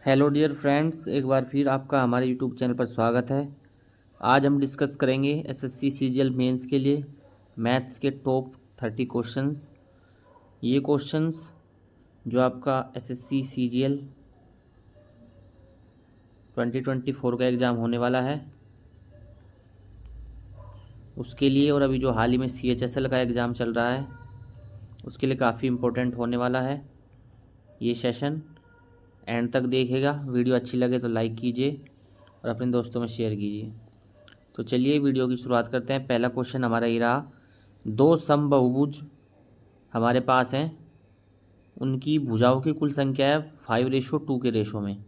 Hello dear friends, एक बार फिर आपका हमारे यूट्यूब चैनल पर स्वागत है। आज हम डिस्कस करेंगे एसएससी सीजीएल मेंस के लिए मैथ्स के टॉप 30 क्वेश्चंस। ये क्वेश्चंस जो आपका एसएससी सीजीएल 2024 का एग्ज़ाम होने वाला है उसके लिए, और अभी जो हाल ही में सीएचएसएल का एग्ज़ाम चल रहा है उसके लिए काफ़ी इम्पोर्टेंट होने वाला है ये सेशन। एंड तक देखिएगा, वीडियो अच्छी लगे तो लाइक कीजिए और अपने दोस्तों में शेयर कीजिए। तो चलिए वीडियो की शुरुआत करते हैं। पहला क्वेश्चन हमारा ये रहा, दो समबाहुभुज हमारे पास हैं, उनकी भुजाओं की कुल संख्या है 5:2 के रेशो में।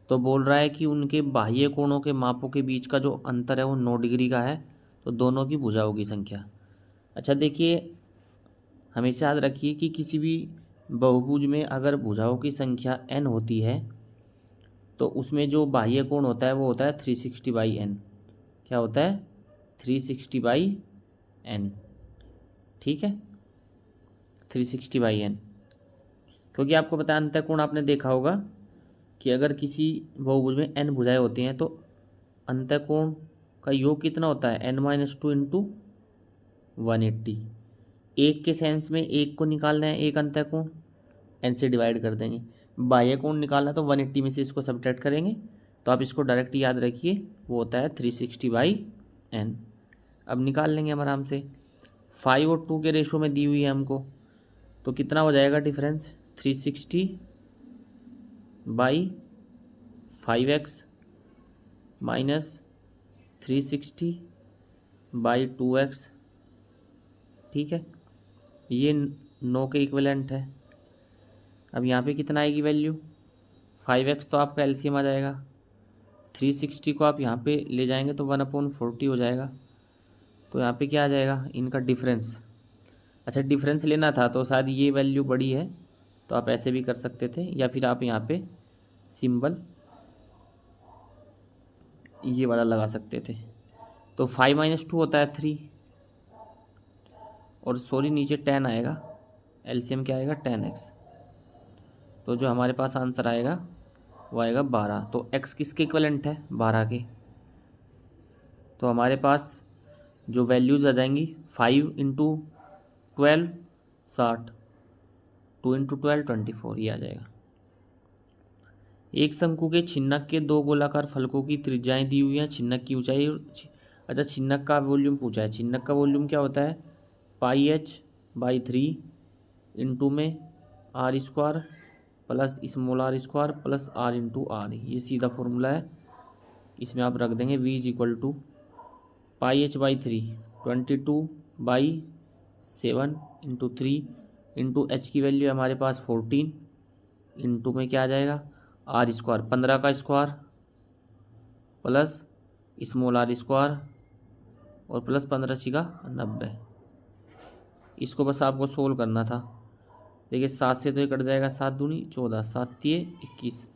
तो बोल रहा है कि उनके बाह्य कोणों के मापों के बीच का जो अंतर है वो 9 डिग्री का है। तो दोनों की भुजाओं की संख्या। अच्छा देखिए, हमेशा याद रखिए कि किसी भी बहुभुज में अगर भुजाओं की संख्या n होती है तो उसमें जो बाह्य कोण होता है वो होता है 360/n। क्या होता है? 360/n। ठीक है, 360/n। क्योंकि आपको पता है अंतःकोण आपने देखा होगा कि अगर किसी बहुभुज में n भुजाएं होती हैं तो अंतःकोण का योग कितना होता है? n-2 into 180। एक के सेंस में एक को निकालना है, एक अंतःकोण n से डिवाइड कर देंगे। बाह्य कोण निकालना तो 180 में से इसको सब्ट्रैक्ट करेंगे। तो आप इसको डायरेक्ट याद रखिए, वो होता है 360/n। अब निकाल लेंगे हम आराम से। 5 और 2 के रेशो में दी हुई है हमको, तो कितना हो जाएगा डिफरेंस? 360/5x minus 360/2x। ठीक है, ये 9 के इक्विवेलेंट है। अब यहाँ पे कितना आएगी वैल्यू? 5x तो आपका एलसीएम आ जाएगा, 360 को आप यहाँ पे ले जाएंगे तो 1/40 हो जाएगा। तो यहाँ पे क्या आ जाएगा? इनका डिफरेंस। अच्छा, डिफरेंस लेना था तो शायद ये वैल्यू बड़ी है तो आप ऐसे भी कर सकते थे, या फिर आप यहाँ पे सिंबल ये वाला लगा सकते थे। तो 5 - 2 होता है 3, और सॉरी नीचे 10 आएगा। एलसीएम क्या आएगा? 10x। तो जो हमारे पास आंसर आएगा वो आएगा 12। तो x किसके इक्विवेलेंट है? 12 के। तो हमारे पास जो वैल्यूज़ आ जाएंगी 5 इंटू 12 60, 2 इंटू 12 24, ये आ जाएगा। एक शंकु के छिन्नक के दो गोलाकार फलकों की त्रिज्याएं दी हुई हैं, छिन्नक की ऊंचाई। अच्छा, छिन्नक का वॉल्यूम पूछा है। छिन्नक का वॉल्यूम क्या होता है? πh/3 इंटू में r² plus small r² plus r into R. ये सीधा फॉर्मूला है, इसमें आप रख देंगे v is equal to πh/3 22/7 into 3 into h की वैल्यू है हमारे पास 14 इंटू में क्या आ जाएगा? r² 15 का स्क्वायर प्लस स्मॉल r² और प्लस 15 का 90। इसको बस आपको सोल्व करना था। देखिए 7 से तो ये कट जाएगा, 7 दूनी 14, 7 तिये 21,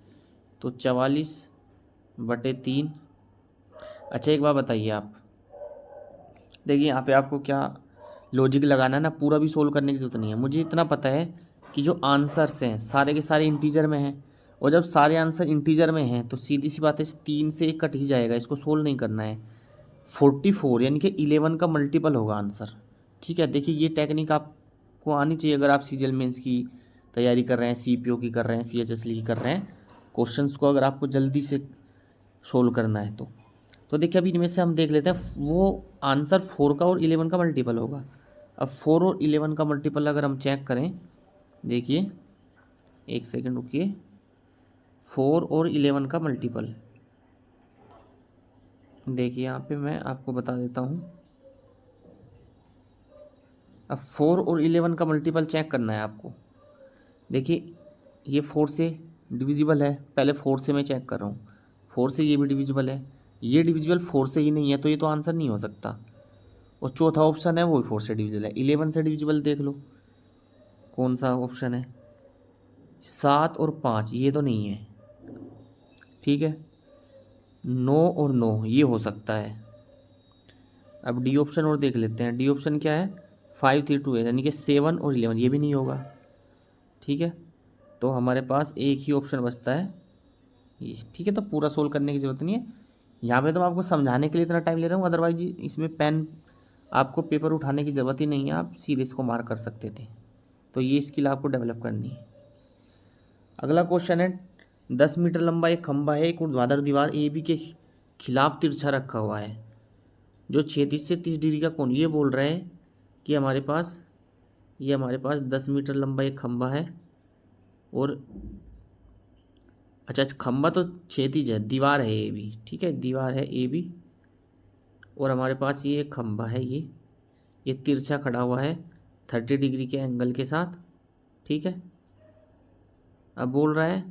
तो 44/3। अच्छा एक बात बताइए आप, देखिए यहाँ पे आपको क्या लॉजिक लगाना है ना, पूरा भी सोल्व करने की जरूरत नहीं है। मुझे इतना पता है कि जो आंसर्स हैं सारे के सारे इंटीजर में हैं, और जब सारे आंसर इंटीजर में हैं तो सीधी सी बात है 3 से कट ही जाएगा, इसको सोल्व नहीं करना है। 44 यानी कि 11 का मल्टीपल होगा आंसर। ठीक है, देखिए ये टेक्निक आपको आनी चाहिए अगर आप सीजीएल मेंस की तैयारी कर रहे हैं, सीपीओ की कर रहे हैं, सीएचएसएल की कर रहे हैं। क्वेश्चंस को अगर आपको जल्दी से सोल्व करना है तो देखिए अभी इनमें से हम देख लेते हैं। वो आंसर 4 का और 11 का मल्टीपल होगा। अब 4 और 11 का मल्टीपल अगर हम चेक करें, देखिए एक सेकेंड रुकिए, 4 और 11 का मल्टीपल देखिए यहाँ पे मैं आपको बता देता हूँ। अब 4 और 11 का मल्टीपल चेक करना है आपको। देखिए ये 4 से डिविजिबल है, पहले 4 से मैं चेक कर रहा हूँ, 4 से ये भी डिविजिबल है, ये डिविजिबल 4 से ही नहीं है, तो ये तो आंसर नहीं हो सकता। और चौथा ऑप्शन है वो 4 से डिविजिबल है। 11 से डिविजिबल देख लो कौन सा ऑप्शन है, 7 और 5, ये तो नहीं है। ठीक है, 9 और 9 ये हो सकता है। अब डी ऑप्शन और देख लेते हैं। डी ऑप्शन क्या है? 5 3 2 है, यानी कि 7 और 11, ये भी नहीं होगा। ठीक है, तो हमारे पास एक ही ऑप्शन बचता है ये ठीक है। तो पूरा सोल्व करने की ज़रूरत नहीं है, यहाँ पे तो मैं आपको समझाने के लिए इतना टाइम ले रहा हूँ, अदरवाइज इसमें पेन आपको पेपर उठाने की ज़रूरत ही नहीं है, आप सीधे इसको मार्क कर सकते थे। तो ये स्किल आपको डेवलप करनी है। अगला क्वेश्चन है 10 मीटर लंबा एक खंभा है, एक ऊर्ध्वाधर दीवार ए बी के खिलाफ तिरछा रखा हुआ है जो 36 से 30 डिग्री का कोण। ये बोल रहे हैं कि हमारे पास 10 मीटर लंबा एक खंभा है और अच्छा खंभा तो क्षैतिज है, दीवार है ए बी, ठीक है, दीवार है ए बी और हमारे पास ये एक खंभा है, ये तिरछा खड़ा हुआ है 30 डिग्री के एंगल के साथ, ठीक है। अब बोल रहा है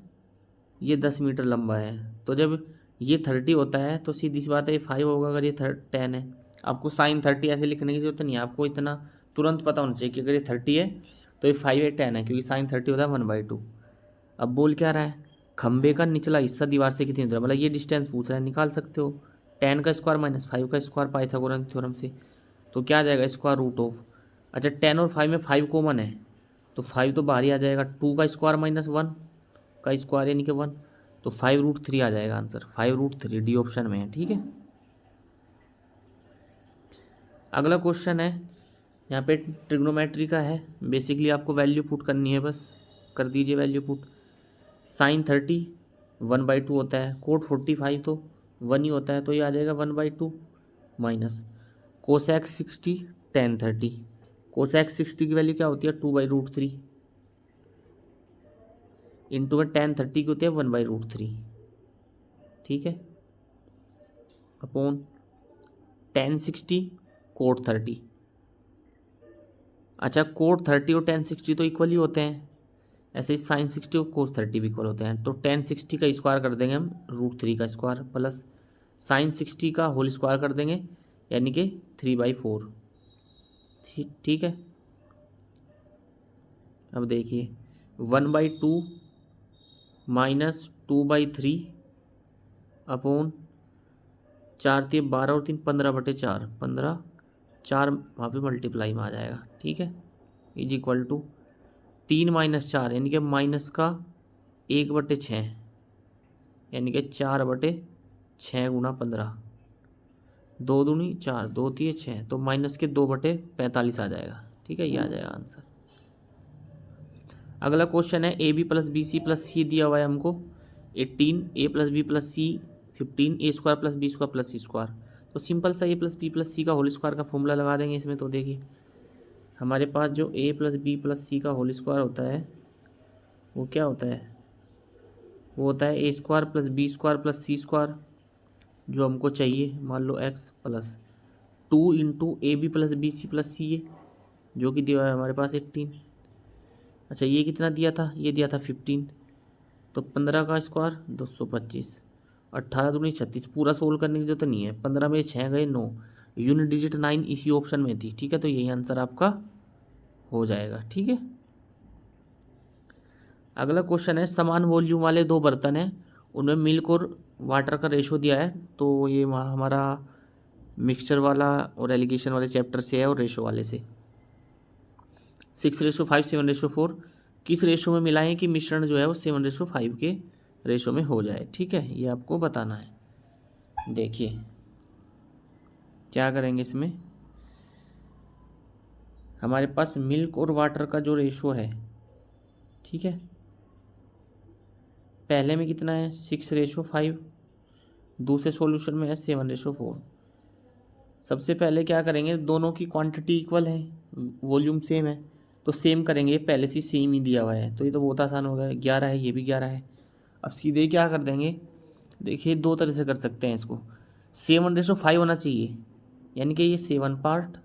ये 10 मीटर लंबा है, तो जब ये 30 होता है तो सीधी सी बात है ये 5 होगा, अगर ये 10 है। आपको साइन 30 ऐसे लिखने की जरूरत नहीं है, आपको इतना तुरंत पता होना चाहिए कि अगर ये 30 है तो ये 5 है 10 है, क्योंकि साइन 30 होता है 1/2। अब बोल क्या रहा है, खंबे का निचला हिस्सा दीवार से कितनी दूर, मतलब ये डिस्टेंस पूछ रहा है, निकाल सकते हो 10 का स्क्वायर माइनस 5 का स्क्वायर पाइथागोरस थ्योरम से। तो क्या आ जाएगा स्क्वायर रूट ऑफ, अच्छा 10 और 5 में 5 कॉमन है तो 5 तो बाहर ही आ जाएगा, 2 का स्क्वायर माइनस 1 का स्क्वायर यानी कि 1, तो 5√3 आ जाएगा आंसर, 5√3 डी ऑप्शन में है, ठीक है। अगला क्वेश्चन है यहाँ पे ट्रिग्नोमेट्री का है, बेसिकली आपको वैल्यू पुट करनी है, बस कर दीजिए वैल्यू पुट। साइन 30 1/2 होता है, कोट 45 तो 1 ही होता है, तो ये आ जाएगा 1/2 माइनस कोसेक 60 tan 30, कोसेक 60 की वैल्यू क्या होती है 2/√3 इंटू में tan 30 की होती है 1/√3, ठीक है, अपॉन tan 60 कोट 30। अच्छा कोट 30 और tan 60 तो इक्वल ही होते हैं, ऐसे ही साइन 60 और कोस 30 भी इक्वल होते हैं, तो tan 60 का स्क्वायर कर देंगे हम √3 का स्क्वायर प्लस साइन 60 का होल स्क्वायर कर देंगे यानी कि 3/4, ठीक है। अब देखिए 1/2 माइनस 2/3 अपॉन 4×3 12 और 3 15/4, 15 4 वहाँ पे मल्टीप्लाई में आ जाएगा, ठीक है, इज इक्वल टू 3 - 4 यानी कि माइनस का 1/6 यानी कि 4/6 गुणा 15, 2 दूनी 4 2 3 6, तो माइनस के 2/45 आ जाएगा, ठीक है, ये आ जाएगा आंसर। अगला क्वेश्चन है A B plus B C plus C दिया हुआ है हमको 18, A plus B plus C 15, A square plus B square plus C square. तो सिंपल सा A plus B plus C का होल स्क्वायर का फॉर्मूला लगा देंगे इसमें। तो देखिए हमारे पास जो ए प्लस बी प्लस सी का होल स्क्वायर होता है वो क्या होता है, वो होता है A square plus B square plus C square, जो हमको चाहिए मान लो X plus 2 into A B plus B C plus C A जो कि दिया है हमारे पास 18। अच्छा ये कितना दिया था, ये दिया था 15, तो 15 का स्क्वायर 225, 18 दूनी 36। पूरा सोल्व करने की जरूरत नहीं है, 15 में 6 गए 9, यूनिट डिजिट 9 इसी ऑप्शन में थी, ठीक है, तो यही आंसर आपका हो जाएगा, ठीक है। अगला क्वेश्चन है समान वॉल्यूम वाले 2 बर्तन हैं, उनमें मिल्क और वाटर का रेशो दिया है। तो ये हमारा मिक्सचर वाला और एलिगेशन वाले चैप्टर से है और रेशो वाले से 6:5 7:4 किस रेशो में मिलाएं कि मिश्रण जो है वो 7:5 के रेशो में हो जाए, ठीक है, ये आपको बताना है। देखिए क्या करेंगे इसमें, हमारे पास मिल्क और वाटर का जो रेशो है, ठीक है, पहले में कितना है 6:5, दूसरे सॉल्यूशन में है 7:4। सबसे पहले क्या करेंगे, दोनों की क्वांटिटी इक्वल है, वॉल्यूम सेम है, तो सेम करेंगे, पहले से सेम ही दिया हुआ है तो ये तो बहुत आसान हो गया, 11 है, ये भी 11 है। अब सीधे क्या कर देंगे, देखिए 2 तरह से कर सकते हैं इसको, 7:5 होना चाहिए, यानी कि ये 7 पार्ट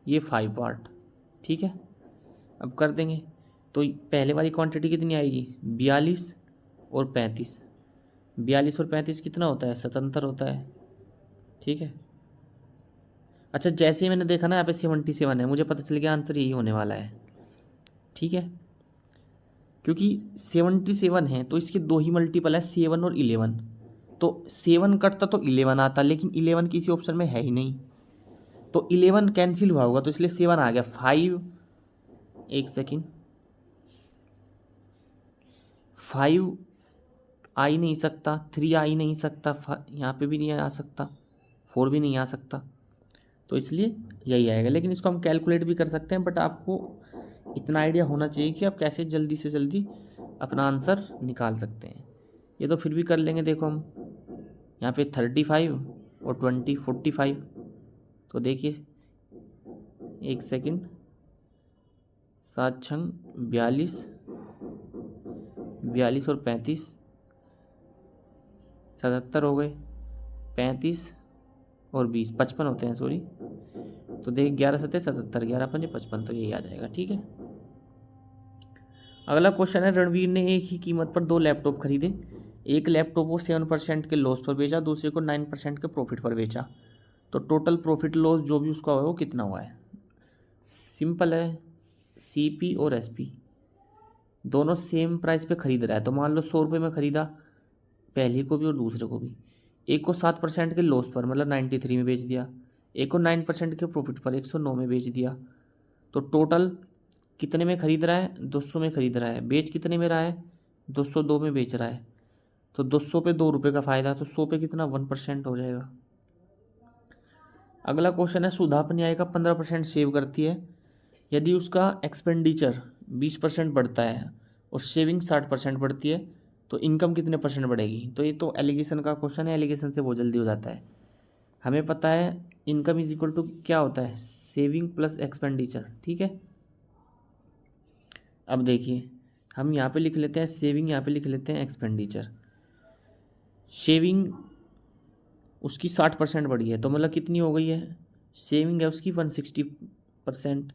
ये 5 पार्ट, ठीक है। अब कर देंगे तो पहले वाली क्वांटिटी कितनी आएगी 42 और 35, 42 और 35 कितना होता है 77 होता है, ठीक है। अच्छा जैसे ही मैंने देखा ना यहाँ पे 77 है, मुझे पता चल गया आंसर यही होने वाला है, ठीक है, क्योंकि 77 है तो इसके 2 ही मल्टीपल है 7 और 11, तो 7 कटता तो 11 आता, लेकिन 11 किसी ऑप्शन में है ही नहीं, तो 11 कैंसिल हुआ होगा, तो इसलिए 7 आ गया। 5 एक सेकेंड 5 आ ही नहीं सकता, 3 आ ही नहीं सकता, यहाँ पे भी नहीं आ सकता, 4 भी नहीं आ सकता, तो इसलिए यही आएगा। लेकिन इसको हम कैलकुलेट भी कर सकते हैं, बट आपको इतना आइडिया होना चाहिए कि आप कैसे जल्दी से जल्दी अपना आंसर निकाल सकते हैं। ये तो फिर भी कर लेंगे। देखो हम यहाँ पे 35 और 20 45, तो देखिए 1 सेकंड, 7 छंग 42, 42 और 35 77 हो गए, 35 और 20 55 होते हैं, सॉरी। तो देख 11 7 77, 11 5 55, तो यही आ जाएगा। ठीक है। अगला क्वेश्चन है, रणवीर ने एक ही कीमत पर 2 लैपटॉप खरीदे। एक लैपटॉप को 7% के लॉस पर बेचा, दूसरे को 9% के प्रॉफिट पर बेचा। तो टोटल प्रॉफिट लॉस जो भी उसका हुआ वो कितना हुआ है? सिंपल है, CP और SP दोनों सेम प्राइस पे खरीद रहा है। तो मान लो 100 रुपये में खरीदा, पहले को भी और दूसरे को भी। एक को 7% के लॉस पर मतलब 93 में बेच दिया, एक को 9% के प्रॉफिट पर 109 में बेच दिया। तो टोटल कितने में खरीद रहा है? 200 में खरीद रहा है। बेच कितने में रहा है? 202 में बेच रहा है। तो 200 पे 2 रुपये का फ़ायदा, तो 100 पे कितना? 1% हो जाएगा। अगला क्वेश्चन है, सुधा अपनी आय का 15% सेव करती है। यदि उसका एक्सपेंडिचर 20% बढ़ता है और सेविंग 60% बढ़ती है, तो इनकम कितने % बढ़ेगी? तो ये तो एलिगेशन का क्वेश्चन है, एलिगेशन से बहुत जल्दी हो जाता है। हमें पता है इनकम इज इक्वल टू क्या होता है? Saving plus expenditure. ठीक है। अब देखिए हम यहाँ पे लिख लेते हैं सेविंग, यहाँ पे लिख लेते हैं एक्सपेंडिचर। सेविंग उसकी 60% बढ़ी है, तो मतलब कितनी हो गई है? सेविंग है उसकी 160%,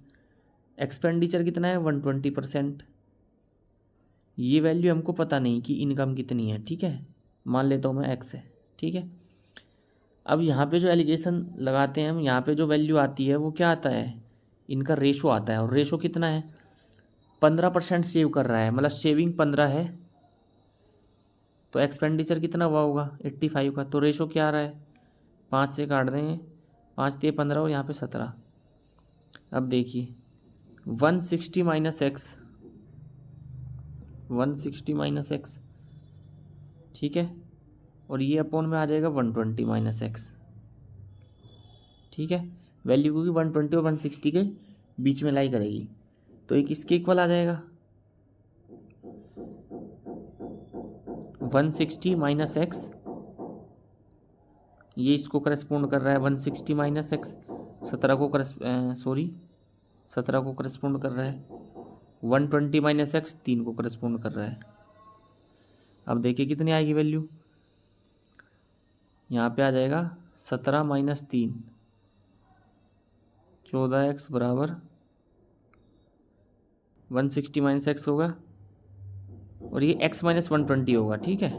एक्सपेंडिचर कितना है? 120%। ये वैल्यू हमको पता नहीं कि इनकम कितनी है। ठीक है, मान लेता हूँ मैं x है। ठीक है। अब यहाँ पे जो एलिगेशन लगाते हैं हम, यहाँ पे जो वैल्यू आती है वो क्या आता है? इनका रेशो आता है। और रेशो कितना है? 15% सेव कर रहा है, मतलब सेविंग 15 है, तो एक्सपेंडिचर कितना हुआ होगा? 85 का। तो रेशो क्या आ रहा है? 5 से काट देंगे, 5 ते 15 और यहाँ पे 17। अब देखिए 160 माइनस एक्स, 160 माइनस एक्स, ठीक है, और ये अपॉन में आ जाएगा 120 माइनस एक्स। ठीक है, वैल्यू क्योंकि 120 और 160 के बीच में लाई करेगी, तो ये किसके इक्वल आ जाएगा? 160 माइनस एक्स, ये इसको करस्पॉन्ड कर रहा है 160 माइनस एक्स, 17 को 17 को करस्पॉन्ड कर रहा है। 120 माइनस एक्स 3 को करस्पॉन्ड कर रहा है। अब देखिए कितनी आएगी वैल्यू, यहाँ पे आ जाएगा 17 माइनस 3, 14x बराबर 160 माइनस एक्स होगा, और ये x माइनस 120 होगा। ठीक है,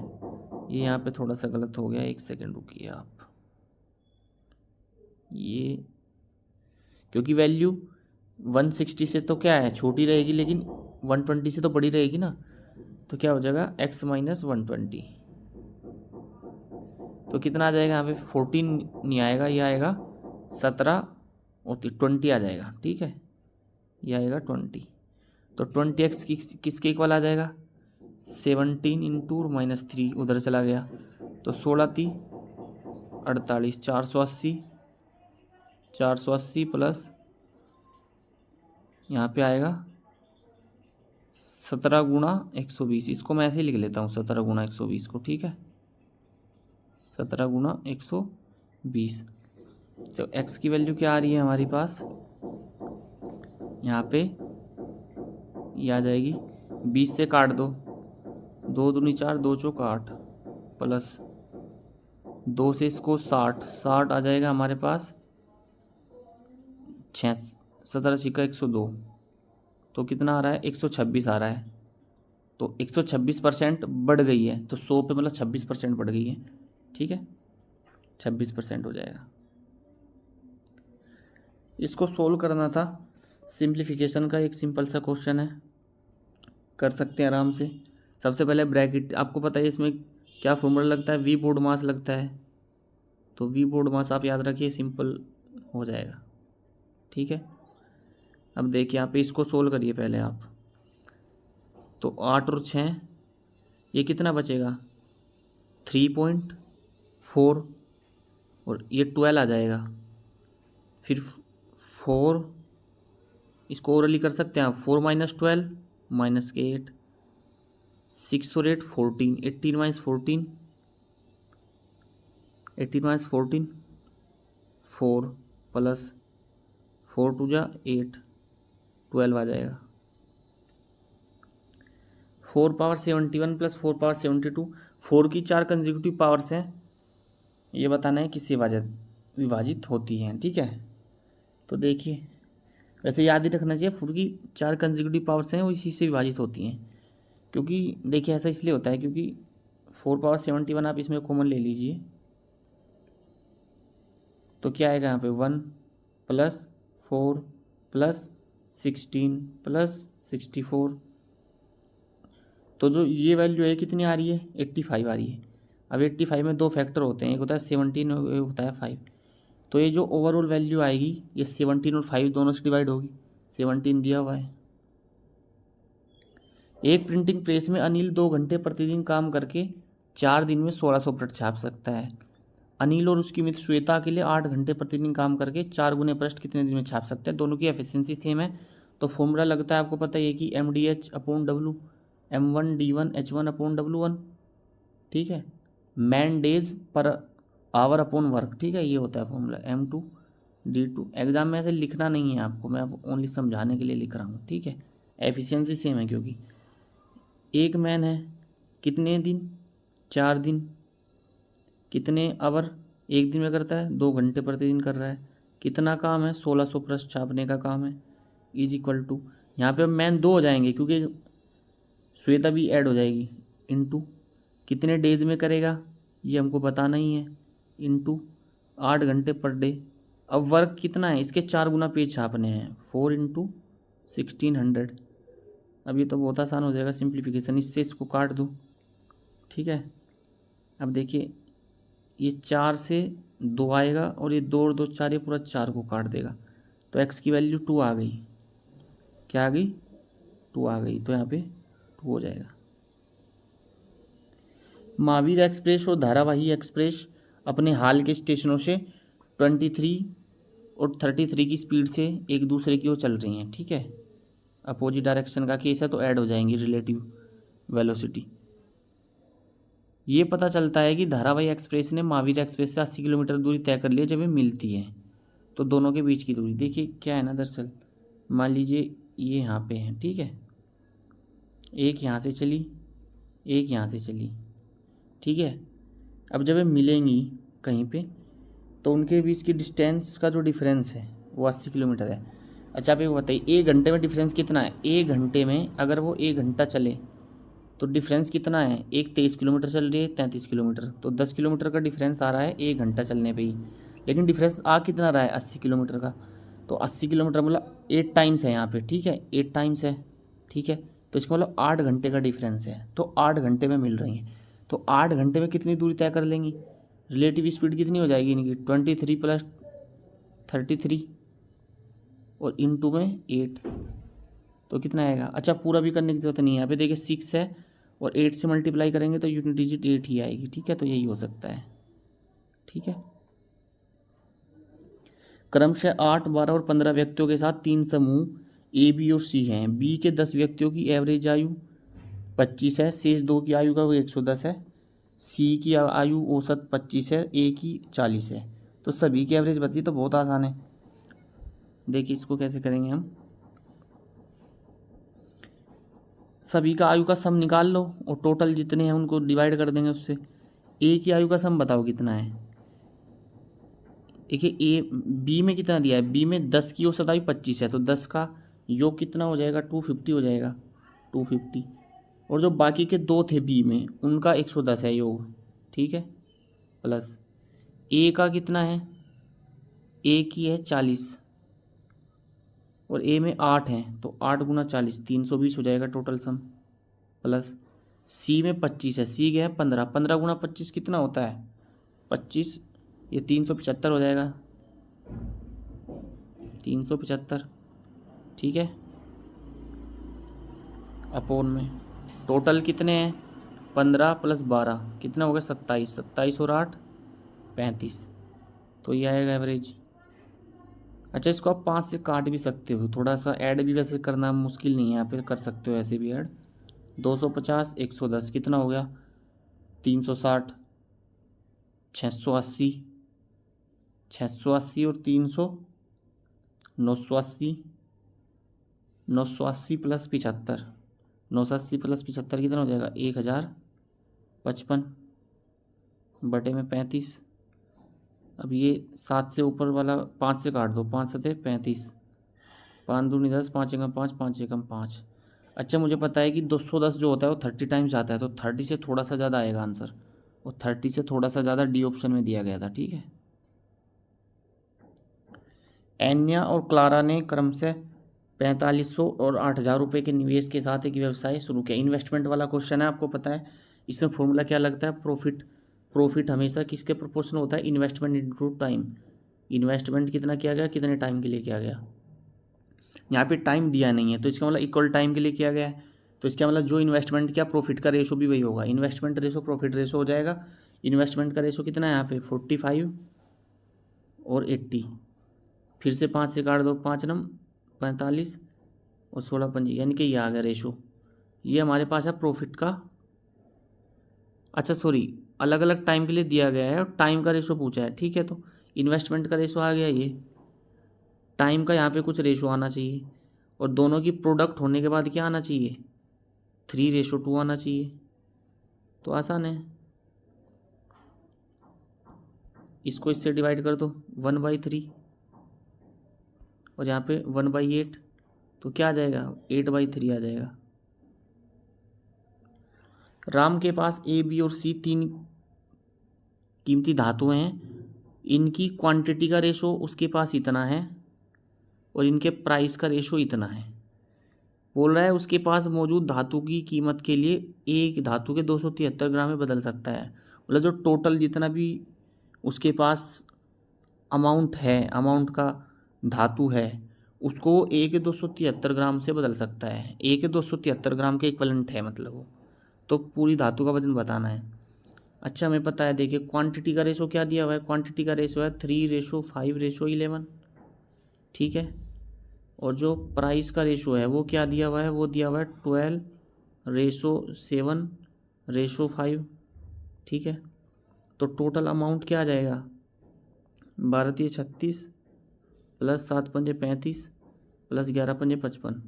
ये यहाँ पे थोड़ा सा गलत हो गया, 1 सेकेंड रुकिए आप। ये क्योंकि वैल्यू 160 से तो क्या है, छोटी रहेगी, लेकिन 120 से तो बड़ी रहेगी ना, तो क्या हो जाएगा x माइनस 120। तो कितना आ जाएगा यहाँ पे? 14 नहीं आएगा, ये आएगा 17 और 20 आ जाएगा। ठीक है, ये आएगा 20। तो 20x किसके इक्वल आ जाएगा? 17 इंटू माइनस 3 उधर चला गया, तो 16 3 48, 480, 480 प्लस यहाँ पे आएगा 17 गुणा 120। इसको मैं ऐसे ही लिख लेता हूँ 17 गुणा 120 को। ठीक है, 17 गुणा 120। तो x की वैल्यू क्या आ रही है हमारे पास? यहाँ पे ये आ जाएगी 20 से काट दो, 2 दूनी 4, 2 चौक 8, प्लस 2 से इसको 60, 60 आ जाएगा हमारे पास 6, 17 छिक्का 102, तो कितना आ रहा है? 126 आ रहा है। तो 126% बढ़ गई है, तो 100 पे मतलब 26% बढ़ गई है। ठीक है, 26% हो जाएगा। इसको सोल्व करना था, सिंप्लीफिकेशन का एक सिंपल सा क्वेश्चन है, कर सकते हैं आराम से। सबसे पहले ब्रैकेट, आपको पता है इसमें क्या फॉर्मूला लगता है? वी बोर्ड मास लगता है, तो वी बोर्ड मास आप याद रखिए, सिंपल हो जाएगा। ठीक है, अब देखिए यहाँ पे इसको सोल्व करिए पहले आप। तो 8 और 6, ये कितना बचेगा? 3.4 और ये 12 आ जाएगा। फिर 4, इसको ओरली कर सकते हैं आप, 4 - 12 -8, 6 और 8 14, 18 - 14, 18 - 14, 4 प्लस 4 2 जा 8, 12 आ जाएगा। 4 पावर 71 प्लस 4 पावर 72, 4 की 4 कंसेक्यूटिव पावर्स हैं, ये बताना है किससे विभाजित होती हैं। ठीक है, तो देखिए वैसे याद ही रखना चाहिए, 4 की 4 कंसेक्यूटिव पावर्स हैं वो इसी से विभाजित होती हैं। क्योंकि देखिए ऐसा इसलिए होता है क्योंकि 4 पावर 71 आप इसमें कॉमन ले लीजिए, तो क्या आएगा यहाँ पे 1 प्लस 4 प्लस 16 प्लस 64, तो जो ये वैल्यू है कितनी आ रही है, 85 आ रही है। अब 85 में 2 फैक्टर होते हैं, एक होता है 17 और एक होता है 5, तो ये जो ओवरऑल वैल्यू आएगी ये 17 और 5 दोनों से डिवाइड होगी। 17 दिया हुआ है। एक प्रिंटिंग प्रेस में अनिल 2 घंटे प्रतिदिन काम करके 4 दिन में 1600 पृष्ठ छाप सकता है। अनिल और उसकी मित्र श्वेता के लिए 8 घंटे प्रतिदिन काम करके 4 गुने पृष्ठ कितने दिन में छाप सकते हैं। दोनों की एफिशिएंसी सेम है, तो फॉर्मूला लगता है आपको पता है कि MDH/W, M1D1H1/W1। ठीक है, man days per hour upon work. ठीक है, ये होता है फॉर्मूला M2D2। एग्जाम में ऐसे लिखना नहीं है आपको, मैं आप ओनली समझाने के लिए लिख रहा हूँ। ठीक है, एफिशिएंसी सेम है क्योंकि एक मैन है, कितने दिन, 4 दिन, कितने आवर एक दिन में करता है, 2 घंटे प्रतिदिन कर रहा है, कितना काम है, 1600 पृष्ठ छापने का काम है, इज इक्वल टू, यहाँ पे मैन 2 हो जाएंगे क्योंकि श्वेता भी ऐड हो जाएगी, इनटू कितने डेज में करेगा ये हमको बताना ही है, इनटू 8 घंटे पर डे। अब वर्क कितना है, इसके 4 गुना पेज छापने हैं, 4 × 1600। अब ये तो बहुत आसान हो जाएगा सिंप्लीफिकेशन, इससे इसको काट दो। ठीक है, अब देखिए ये 4 से 2 आएगा और ये 2 और 2 4, ये पूरा 4 को काट देगा, तो x की वैल्यू 2 आ गई। क्या आ गई, 2 आ गई, तो यहाँ पे 2 हो जाएगा। महावीर एक्सप्रेस और धारावाही एक्सप्रेस अपने हाल के स्टेशनों से 23 और 33 की स्पीड से एक दूसरे की ओर चल रही हैं। ठीक है, अपोजिट डायरेक्शन का केस है तो ऐड हो जाएंगी रिलेटिव वेलोसिटी। ये पता चलता है कि धारावाही एक्सप्रेस ने महावीर एक्सप्रेस से 80 किलोमीटर दूरी तय कर ली है जब ये मिलती है। तो दोनों के बीच की दूरी देखिए क्या है ना, दरअसल मान लीजिए ये यहाँ पे है। ठीक है, एक यहाँ से चली, एक यहाँ से चली। ठीक है, अब जब ये मिलेंगी कहीं पे तो उनके बीच की डिस्टेंस का जो डिफरेंस है वो 80 किलोमीटर है। अच्छा आप ये बताइए 1 घंटे में डिफरेंस कितना है। 1 घंटे में अगर वो 1 घंटा चले तो डिफरेंस कितना है, एक 23 किलोमीटर चल रही है, 33 किलोमीटर, तो 10 किलोमीटर का डिफरेंस आ रहा है 1 घंटा चलने पे ही। लेकिन डिफरेंस आ कितना रहा है, 80 किलोमीटर का, तो 80 किलोमीटर मतलब 8 टाइम्स है यहाँ पे। ठीक है, 8 टाइम्स है। ठीक है, तो इसका मतलब 8 घंटे का डिफरेंस है, तो 8 घंटे में मिल रही हैं। तो 8 घंटे में कितनी दूरी तय कर लेंगी, रिलेटिव स्पीड कितनी हो जाएगी इनकी, 23 + 33 और इनटू में 8, तो कितना आएगा। अच्छा पूरा भी करने की जरूरत नहीं है, यहाँ पे देखिए 6 है और 8 से मल्टीप्लाई करेंगे तो यूनिट डिजिट 8 ही आएगी। ठीक है, तो यही हो सकता है। ठीक है, क्रमशः 8, 12 और 15 व्यक्तियों के साथ 3 समूह ए, बी और सी हैं। बी के 10 व्यक्तियों की एवरेज आयु 25 है, शेष 2 की आयु का वो 110 है। सी की आयु औसत 25 है, ए की 40 है। तो सभी की एवरेज बची, तो बहुत आसान है। देखिए इसको कैसे करेंगे हम, सभी का आयु का सम निकाल लो और टोटल जितने हैं उनको डिवाइड कर देंगे उससे। ए की आयु का सम बताओ कितना है। देखिए ए बी में कितना दिया है, बी में 10 की औसत आयु 25 है, तो 10 का योग कितना हो जाएगा, 250 हो जाएगा, 250। और जो बाकी के 2 थे बी में उनका 110 है योग। ठीक है, प्लस ए का कितना है, ए की है 40 और ए में 8 हैं, तो 8 × 40 320 हो जाएगा टोटल सम। प्लस सी में 25 है, सी के है 15, 15 × 25 कितना होता है 25, ये 375 हो जाएगा, 375। ठीक है, अपॉन में टोटल कितने हैं 15 + 12 कितना हो गया 27, 27 और 8 35, तो ये आएगा एवरेज। अच्छा, इसको आप 5 से काट भी सकते हो, थोड़ा सा ऐड भी वैसे करना मुश्किल नहीं है, यहाँ पे कर सकते हो ऐसे भी ऐड। 250 110 कितना हो गया 360, 680, 680 और 300 980, 980 + 75, 980 + 75 कितना हो जाएगा 1055 बटे में 35। अब ये 7 से ऊपर वाला 5 से काट दो, 5 7 35, 5 दूनी 10, 5 एकम 5, 5 एकम 5। अच्छा, मुझे पता है कि 210 जो होता है वो 30 टाइम्स आता है, तो 30 से थोड़ा सा ज़्यादा आएगा आंसर, और 30 से थोड़ा सा ज़्यादा डी ऑप्शन में दिया गया था, ठीक है। एन्या और क्लारा ने क्रमशः 4500 और 8000 रुपये के निवेश के साथ एक व्यवसाय शुरू किया। इन्वेस्टमेंट वाला क्वेश्चन है, आपको पता है इसमें फॉर्मूला क्या लगता है, प्रॉफिट हमेशा किसके प्रोपोर्शनल होता है, इन्वेस्टमेंट इनटू टाइम। इन्वेस्टमेंट कितना किया गया, कितने टाइम के लिए किया गया। यहाँ पे टाइम दिया नहीं है, तो इसका मतलब इक्वल टाइम के लिए किया गया है, तो इसका मतलब जो इन्वेस्टमेंट किया प्रॉफिट का रेशो भी वही होगा, इन्वेस्टमेंट रेशो प्रॉफिट रेशो हो जाएगा। इन्वेस्टमेंट का रेशो कितना है यहाँ पे 45 और 80, फिर से 5 से काट दो, 5 नम 45 और 16 पंजी, यानी कि ये आ गया रेशो। ये हमारे पास है प्रॉफिट का, अच्छा सॉरी, अलग अलग टाइम के लिए दिया गया है और टाइम का रेशो पूछा है, ठीक है। तो इन्वेस्टमेंट का रेशो आ गया, ये टाइम का यहाँ पे कुछ रेशो आना चाहिए, और दोनों की प्रोडक्ट होने के बाद क्या आना चाहिए 3:2 आना चाहिए, तो आसान है। इसको इससे डिवाइड कर दो 1/3, और यहाँ पे 1/8, तो क्या आ जाएगा 8/3 आ जाएगा। राम के पास ए बी और सी 3 कीमती धातुएं हैं, इनकी क्वांटिटी का रेशो उसके पास इतना है और इनके प्राइस का रेशो इतना है। बोल रहा है उसके पास मौजूद धातु की कीमत के लिए एक धातु के 273 ग्राम में बदल सकता है। मतलब जो टोटल जितना भी उसके पास अमाउंट का धातु है, उसको 1/273 ग्राम से बदल सकता है। 1/273 ग्राम के इक्वलेंट है मतलब वो, तो पूरी धातु का वजन बताना है। अच्छा, हमें पता है, देखिए क्वांटिटी का रेशो क्या दिया हुआ है, क्वांटिटी का रेशो है 3:5:11, ठीक है। और जो प्राइस का रेशो है वो क्या दिया हुआ है, वो दिया हुआ है 12:7:5, ठीक है। तो टोटल अमाउंट क्या आ जाएगा 12×3 = 36 + 7 × 35 + 11 × 55,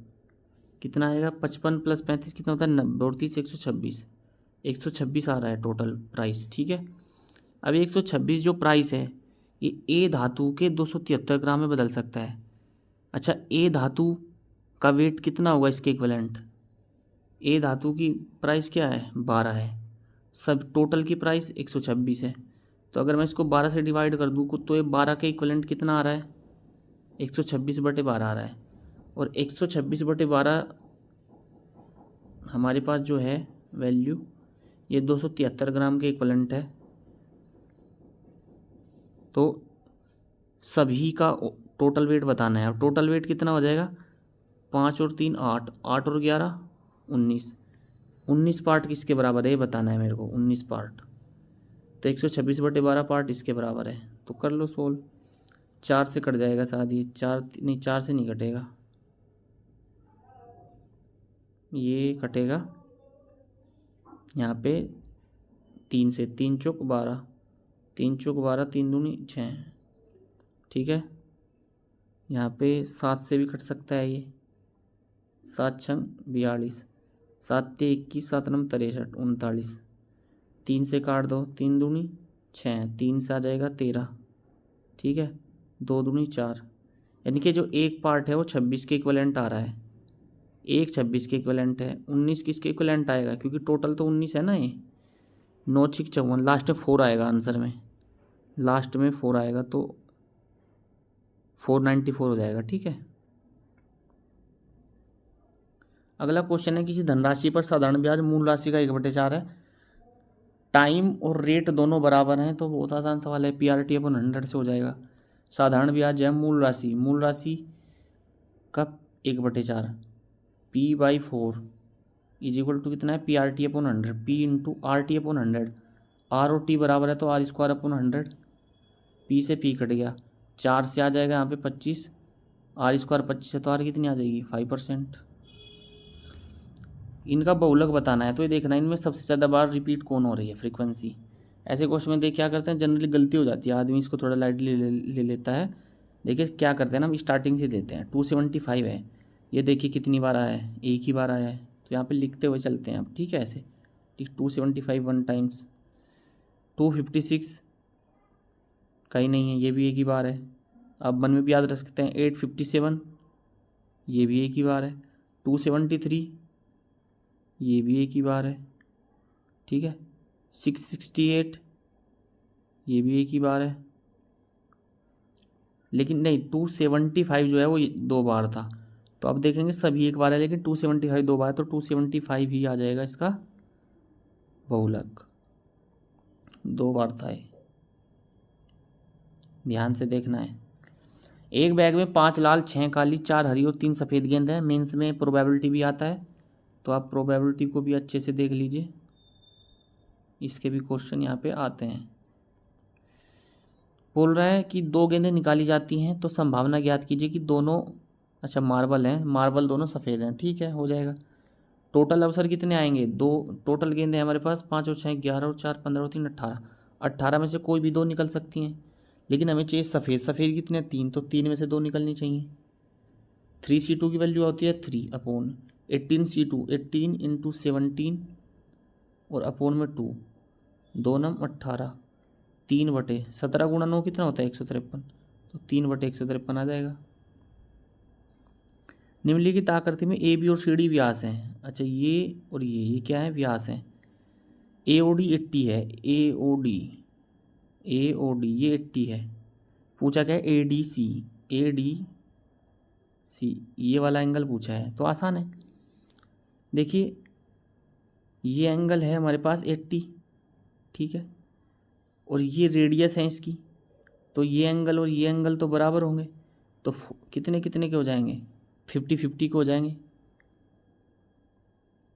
कितना आएगा 55 + 35 कितना होता है 90, और 30 126, 126 आ रहा है टोटल प्राइस, ठीक है। अब 126 जो प्राइस है ये ए धातु के 273 ग्राम में बदल सकता है। अच्छा, ए धातु का वेट कितना होगा इसके इक्विवेलेंट, ए धातु की प्राइस क्या है 12 है, सब टोटल की प्राइस 126 है, तो अगर मैं इसको 12 से डिवाइड कर दूँ तो ये 12 के इक्विवेलेंट कितना आ रहा है 126/12 आ रहा है, और 126/12 हमारे पास जो है वैल्यू ये 273 ग्राम के इक्विवेलेंट है। तो सभी का टोटल वेट बताना है, और टोटल वेट कितना हो जाएगा 5 और 3 8, 8 और 11 19, 19 पार्ट किसके बराबर है ये बताना है मेरे को, 19 पार्ट, तो 126/12 पार्ट इसके बराबर है। तो कर लो सोल्व, 4 से कट जाएगा शायद ये, 4 नहीं 4 से नहीं कटेगा, ये कटेगा यहाँ पे 3 से, 3 चौक 12, 3 चौक 12, 3 दूनी 6, ठीक है। यहाँ पे 7 से भी कट सकता है ये, 7 छंग 42, 7 ते 21, 7 नम 63 39, 3 से काट दो, 3 दूनी 6, 3 से आ जाएगा 13, ठीक है, 2 दूनी 4, यानी कि जो एक पार्ट है वो 26 के इक्विवेलेंट आ रहा है, एक 26 के इक्विवेलेंट है। 19 किसके इक्विवेलेंट आएगा, क्योंकि टोटल तो 19 है ना, ये 9 6 54, लास्ट में 4 आएगा आंसर में, लास्ट में 4 आएगा, तो 494 हो जाएगा, ठीक है। अगला क्वेश्चन है, किसी धनराशि पर साधारण ब्याज मूल राशि का 1/4 है, टाइम और रेट दोनों बराबर हैं, तो बहुत आसान सवाल है, PRT/100 से हो जाएगा। साधारण ब्याज है मूल राशि का 1/4, P/4 इज इक्वल टू कितना है, P R T upon 100, P into R T upon 100, R और टी बराबर है तो आर स्क्वायर अपॉन 100, पी से पी कट गया, 4 से आ जाएगा यहाँ पे 25, आर स्क्वायर 25 है तो आर कितनी आ जाएगी 5%। इनका बहुलक बताना है तो ये देखना है इनमें सबसे ज़्यादा बार रिपीट कौन हो रही है, फ्रीक्वेंसी। ऐसे क्वेश्चन में देख क्या करते हैं, जनरली गलती हो जाती है, आदमी इसको थोड़ा लाइटली ले लेता है। देखिए क्या करते हैं ना, हम स्टार्टिंग से देते हैं 275 है, ये देखिए कितनी बार आया है, एक ही बार आया है, तो यहाँ पे लिखते हुए चलते हैं आप, ठीक है ऐसे, ठीक 275 1 टाइम्स, 256 कहीं नहीं है, ये भी एक ही बार है। अब मन में भी याद रख सकते हैं 857, ये भी एक ही बार है, 273 ये भी एक ही बार है, ठीक है, 668 ये भी एक ही बार है, लेकिन नहीं 275 जो है वो 2 बार था, तो अब देखेंगे सभी एक बार है, लेकिन 275 2 बार है तो 275 ही आ जाएगा इसका बहुलक, 2 बार था ये, ध्यान से देखना है। एक बैग में 5 लाल 6 काली 4 हरी और 3 सफ़ेद गेंद है, मेंस में प्रोबेबिलिटी भी आता है, तो आप प्रोबेबिलिटी को भी अच्छे से देख लीजिए, इसके भी क्वेश्चन यहाँ पे आते हैं। बोल रहा है कि 2 गेंदें निकाली जाती हैं तो संभावना ज्ञात कीजिए कि दोनों, अच्छा मार्बल हैं, मार्बल दोनों सफ़ेद हैं, ठीक है हो जाएगा। टोटल अवसर कितने आएंगे, 2 टोटल गेंदें हमारे पास, 5 और 6 11 और 4 15 और 3 18, 18 में से कोई भी 2 निकल सकती हैं, लेकिन हमें चाहिए सफ़ेद, सफ़ेद कितने 3, तो 3 में से 2 निकलनी चाहिए। 3C2 की वैल्यू होती है 3 अपॉन 18C2, 18 इंटू 17 और अपॉन में 2, 2 नम 18, 3/17 गुणा 9 कितना होता है 153, तो 3/153 आ जाएगा। निम्नलिखित आकृति में ए बी और सी डी व्यास हैं, अच्छा ये और ये क्या है, व्यास हैं। ए ओ डी 80 है, ए ओ डी ये 80 है, पूछा क्या है ए डी सी ये वाला एंगल पूछा है, तो आसान है। देखिए ये एंगल है हमारे पास 80, ठीक है, और ये रेडियस है इसकी, तो ये एंगल और ये एंगल तो बराबर होंगे, तो कितने कितने के हो जाएंगे, 50-50 के हो जाएंगे,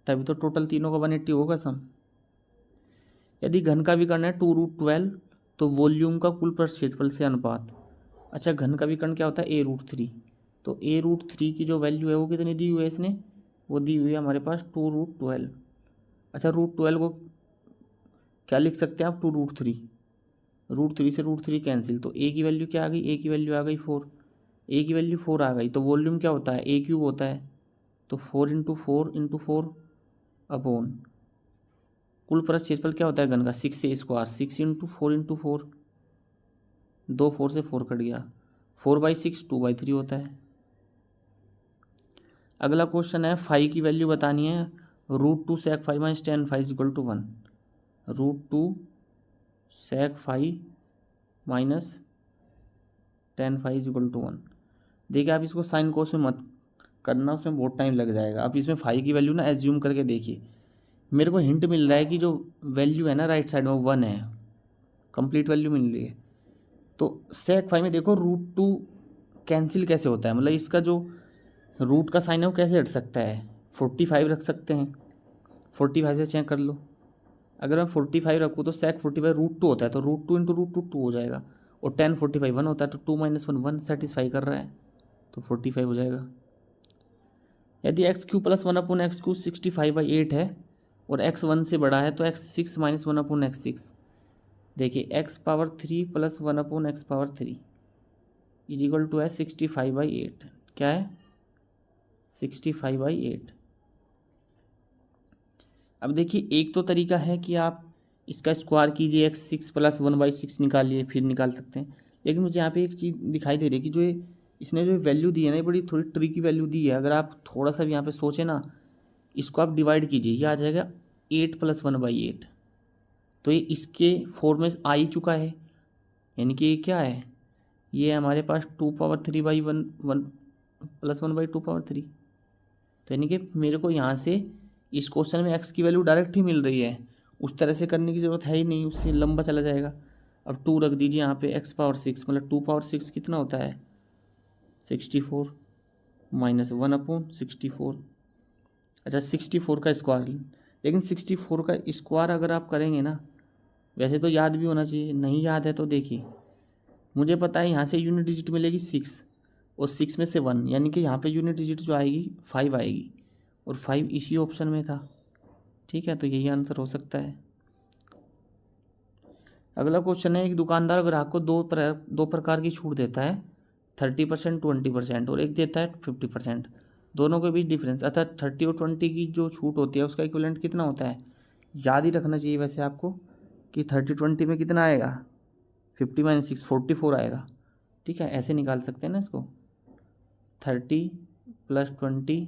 तभी तो टोटल तीनों का 180 होगा सम। यदि घन का विकर्ण है 2√12 तो वॉल्यूम का कुल क्षेत्रफल से अनुपात, अच्छा घन का विकर्ण क्या होता है a√3, तो a√3 की जो वैल्यू है वो कितनी दी हुई है इसने, वो दी हुई है हमारे पास 2√12। अच्छा √12 को क्या लिख सकते हैं आप, 2√3, √3 से √3 कैंसिल, तो a की वैल्यू क्या आ गई, a की वैल्यू आ गई 4, a की वैल्यू 4 आ गई, तो वॉल्यूम क्या होता है a क्यूब होता है, तो 4 इंटू 4 अपॉन कुल क्षेत्रफल क्या होता है घन का 6 स्क्वायर, 6 इंटू 4 2 4 से 4 कट गया, 4/6 2/3 होता है। अगला क्वेश्चन है फाइव की वैल्यू बतानी है, √2 sec 5 minus tan 5 equal to 1, √2 sec 5 minus tan 5 equal to 1। देखिए आप इसको साइन कोस में मत करना, उसमें बहुत टाइम लग जाएगा। आप इसमें फाइव की वैल्यू ना एज्यूम करके देखिए, मेरे को हिंट मिल रहा है कि जो वैल्यू है ना राइट साइड में 1 है, कंप्लीट वैल्यू मिल रही है। तो sec 5 में देखो √2 कैंसिल कैसे होता है, मतलब इसका जो रूट का साइन है वो कैसे हट सकता है, 45 रख सकते हैं, 45 से चेक कर लो। अगर मैं 45 रखूँ तो sec 45 √2 होता है, तो √2 इंटू √2 2 हो जाएगा, और tan 45 1 होता है, तो 2 - 1 1 सेटिस्फाई कर रहा है, तो 45 हो जाएगा। यदि x³ + 1/x³ 65/8 है और x 1 से बड़ा है तो x6 - 1/x6, देखिए x³ + 1/x³ is equal to है 65/8, क्या है 65/8। अब देखिए एक तो तरीका है कि आप इसका स्क्वायर कीजिए, x6 + 1/6 निकालिए, फिर निकाल सकते हैं, लेकिन मुझे यहाँ पे एक चीज़ दिखाई दे रही है कि जो इसने जो वैल्यू दी है ना, ये बड़ी थोड़ी ट्रिकी वैल्यू दी है। अगर आप थोड़ा सा भी यहाँ पे सोचें ना, इसको आप डिवाइड कीजिए, ये आ जाएगा 8 + 1/8, तो ये इसके फॉर्म में आ ही चुका है, यानी कि ये क्या है, ये हमारे पास 2^3/1 1 + 1/2^3, तो यानी कि मेरे को यहाँ से इस क्वेश्चन में x की वैल्यू डायरेक्ट ही मिल रही है, उस तरह से करने की ज़रूरत है ही नहीं, उससे लंबा चला जाएगा। अब 2 रख दीजिए यहाँ पे, x⁻6 मतलब 2⁻6 कितना होता है 64 - 1/64, अच्छा 64 का स्क्वायर, लेकिन 64 का स्क्वायर अगर आप करेंगे ना, वैसे तो याद भी होना चाहिए, नहीं याद है तो देखिए, मुझे पता है यहाँ से यूनिट डिजिट मिलेगी 6 और 6 में से 1, यानी कि यहाँ पे यूनिट डिजिट जो आएगी 5 आएगी और 5 इसी ऑप्शन में था। ठीक है, तो यही आंसर हो सकता है। अगला क्वेश्चन है, एक दुकानदार ग्राहक को दो प्रकार की छूट देता है, 30%, 20% और एक देता है 50%। दोनों के बीच डिफरेंस, अर्थात 30 और 20 की जो छूट होती है उसका इक्विवेलेंट कितना होता है, याद ही रखना चाहिए वैसे आपको कि 30-20 में कितना आएगा, 50 - 6 44 आएगा। ठीक है, ऐसे निकाल सकते हैं ना इसको, 30 + 20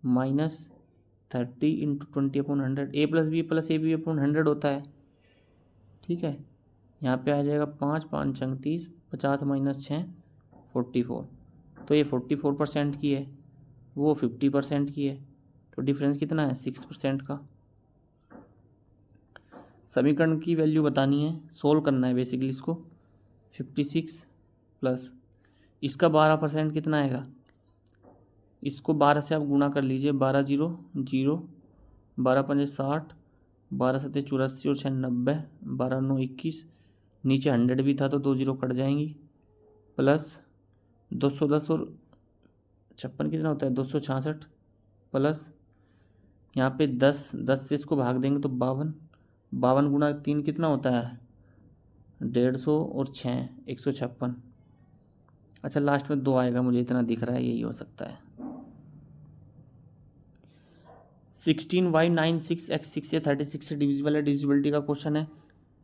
- 30 × 20/100, a + b + ab/100 होता है। ठीक है, यहाँ पे आ जाएगा 5 × 5 = 30, 50 - 6 44, तो ये 44% की है, वो 50% की है, तो डिफरेंस कितना है 6% का। समीकरण की वैल्यू बतानी है, सोल्व करना है बेसिकली इसको। 56 प्लस इसका 12% कितना आएगा, इसको 12 से आप गुणा कर लीजिए, 12 0 0, 12 × 5 = 60, 12 × 7 = 84 और 6 = 90, 12 × 9 = 21, नीचे 100 भी था तो 2 0 कट जाएंगी, प्लस 210 और 56 कितना होता है 266, प्लस यहाँ पे 10 से इसको भाग देंगे तो 52, 52 × 3 कितना होता है 150 और 6 156। अच्छा लास्ट में 2 आएगा, मुझे इतना दिख रहा है, यही हो सकता है। 16y 96 x 6 से 36 से डिविजिबल है, डिविजिबिलिटी का क्वेश्चन है।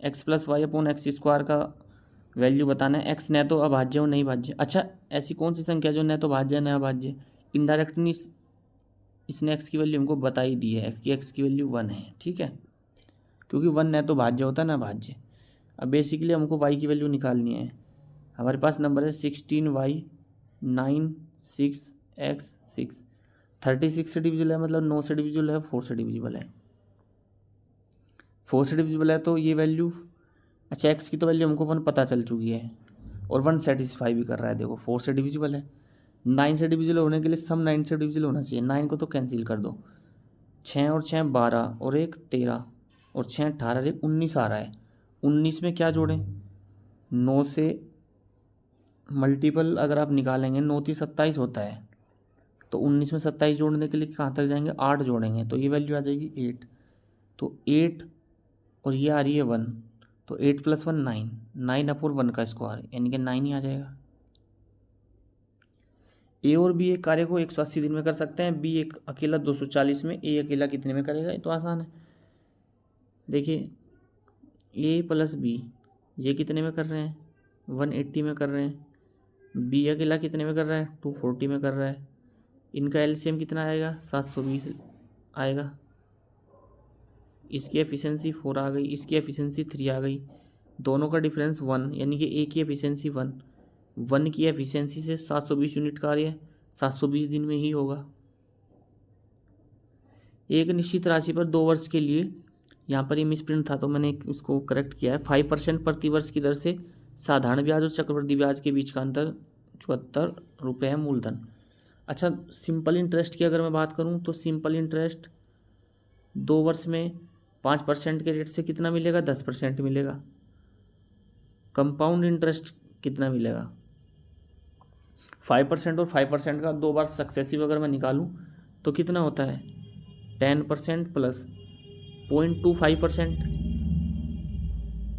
x + y/x² का वैल्यू बताना है। x न तो अभाज्य और नहीं भाज्य। अच्छा ऐसी कौन सी संख्या जो न तो भाज्य न अभाज्य, इनडायरेक्टली इसने x की वैल्यू हमको बता ही दी है कि x की वैल्यू 1 है। ठीक है, क्योंकि 1 न तो भाज्य होता है ना भाज्य। अब बेसिकली हमको y की वैल्यू निकालनी है। हमारे पास नंबर है 16y 96 x 6, 36 से डिविजिबल है, मतलब 9 से डिविजिबल है, 4 से डिविजिबल है। 4 से डिविजिबल है तो ये वैल्यू, अच्छा x की तो वैल्यू हमको 1 पता चल चुकी है और 1 सेटिस्फाई भी कर रहा है। देखो 4 से डिविजिबल है, 9 से डिविजिबल होने के लिए सम 9 से डिविजिबल होना चाहिए। 9 को तो कैंसिल कर दो, 6 और 6 12 और 1 13 और 6 18 और 1 19 आ रहा है। 19 में क्या जोड़ें, 9 से मल्टीपल अगर आप निकालेंगे 9 × 3 = 27 होता है, तो 19 में 27 जोड़ने के लिए कहाँ तक जाएंगे, 8 जोड़ेंगे तो ये वैल्यू आ जाएगी 8। तो 8 और ये आ रही है 1, तो 8 + 1 9, 9/1 का स्क्वायर यानी कि 9 ही आ जाएगा। ए और बी एक कार्य को 180 दिन में कर सकते हैं, बी एक अकेला 240 में, ए अकेला कितने में करेगा, ये तो आसान है। देखिए ए + बी ये कितने में कर रहे हैं 180 में कर रहे हैं, बी अकेला कितने में कर रहा है 240 में कर रहा है। इनका एलसीएम कितना आएगा 720 आएगा। इसकी एफिशिएंसी 4 आ गई, इसकी एफिशिएंसी 3 आ गई, दोनों का डिफरेंस 1, यानी कि ए की एफिशिएंसी 1, 1 की एफिशिएंसी से 720 यूनिट कार्य 720 दिन में ही होगा। एक निश्चित राशि पर 2 वर्ष के लिए, यहाँ पर ये मिसप्रिंट था तो मैंने इसको करेक्ट किया है, 5% प्रति वर्ष की दर से साधारण ब्याज और चक्रवृद्धि ब्याज के बीच का अंतर 74 रुपये है मूलधन। अच्छा सिंपल इंटरेस्ट की अगर मैं बात करूँ तो सिंपल इंटरेस्ट 2 वर्ष में 5% के रेट से कितना मिलेगा 10% मिलेगा। कंपाउंड इंटरेस्ट कितना मिलेगा 5% और 5% का 2 बार सक्सेसिव अगर मैं निकालूं तो कितना होता है 10% + 0.25%,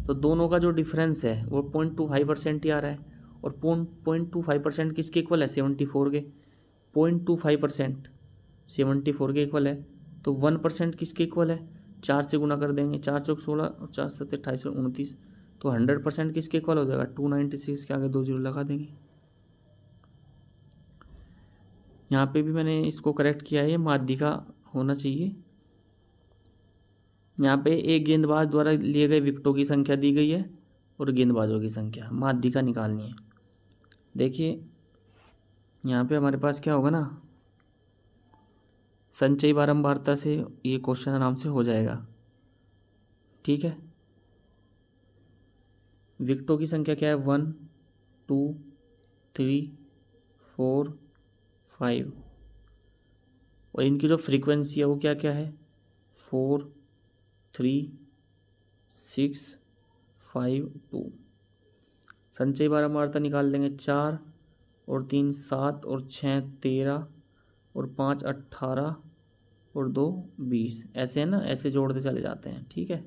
तो दोनों का जो डिफरेंस है वो 0.25% ही आ रहा है। और 0.25% किसके इक्वल है 74 के, 0.25% 74 के इक्वल है। तो 1% किसके इक्वल है 4 से गुना कर देंगे, 4 × 16 और 4 × 7 = 28 और 29, तो 100% किसके इक्वल हो जाएगा 296 के आगे 2 0 लगा देंगे। यहाँ पे भी मैंने इसको करेक्ट किया है, ये माध्यिका होना चाहिए। यहाँ पे एक गेंदबाज द्वारा लिए गए विकेटों की संख्या दी गई है और गेंदबाजों की संख्या, माध्यिका निकालनी है। देखिए यहाँ पे हमारे पास क्या होगा ना, संचयी बारंबारता से ये क्वेश्चन आराम से हो जाएगा। ठीक है, विकेटों की संख्या क्या है 1 2 3 4 5, और इनकी जो फ्रीक्वेंसी है वो क्या क्या है, 4 3 6 5 2। संचयी बारंबारता निकाल देंगे, 4 और 3 7 और 6 13 और 5 18 और 2 20, ऐसे है ना, ऐसे जोड़ते चले जाते हैं। ठीक है,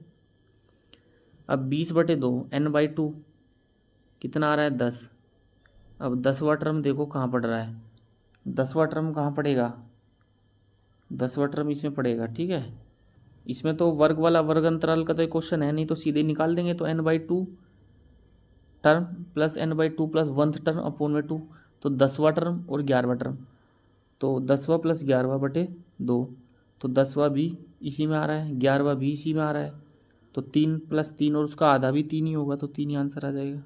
अब 20/2 n/2 कितना आ रहा है, 10। अब 10वां टर्म देखो कहाँ पड़ रहा है, 10वां टर्म कहाँ पड़ेगा, 10वां टर्म इसमें पड़ेगा। ठीक है, इसमें तो वर्ग वाला वर्ग अंतराल का तो क्वेश्चन है नहीं, तो सीधे निकाल देंगे। तो n/2 term plus n/2 plus 1th term upon में 2, तो 10वां टर्म और 11वां टर्म, तो 10वां प्लस 11/2, तो 10वां भी इसी में आ रहा है, 11वां भी इसी में आ रहा है, तो 3 + 3 और उसका आधा भी 3 ही होगा, तो 3 ही आंसर आ जाएगा।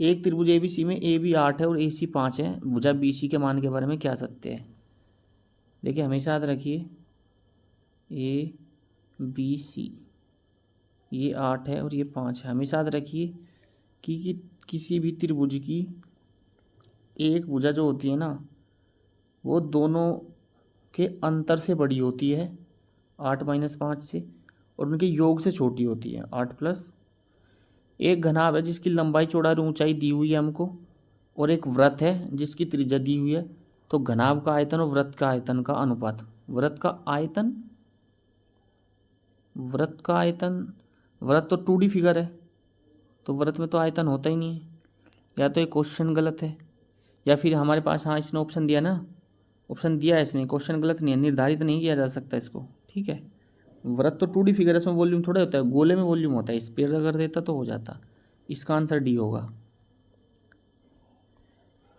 एक त्रिभुज ABC में AB 8 है और AC 5 है, भुजा BC के मान के बारे में क्या सत्य है। देखिए हमेशा याद रखिए, ABC ये 8 है और ये 5 है। हमेशा याद रखिए कि किसी भी त्रिभुज की एक भुजा जो होती है ना, वो दोनों के अंतर से बड़ी होती है 8 - 5 से, और उनके योग से छोटी होती है 8 प्लस। एक घनाभ है जिसकी लंबाई चौड़ाई और ऊंचाई दी हुई है हमको, और एक वृत्त है जिसकी त्रिज्या दी हुई है। तो घनाभ का आयतन और वृत्त का आयतन का अनुपात, वृत्त का आयतन वृत्त तो 2D फिगर है, तो वृत्त में तो आयतन होता ही नहीं है। या तो ये क्वेश्चन गलत है, या फिर हमारे पास, हाँ इसने ऑप्शन दिया ना, ऑप्शन दिया है इसने, क्वेश्चन गलत नहीं है, निर्धारित नहीं किया जा सकता इसको। ठीक है, वृत्त तो 2D फिगर है, इसमें वॉल्यूम थोड़ा होता है, गोले में वॉल्यूम होता है, स्पेयर अगर देता तो हो जाता। इसका आंसर डी होगा।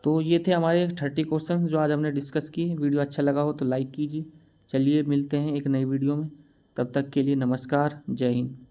तो ये थे हमारे 30 क्वेश्चंस जो आज हमने डिस्कस किए। वीडियो अच्छा लगा हो तो लाइक कीजिए। चलिए मिलते हैं एक नई वीडियो में, तब तक के लिए नमस्कार, जय हिंद।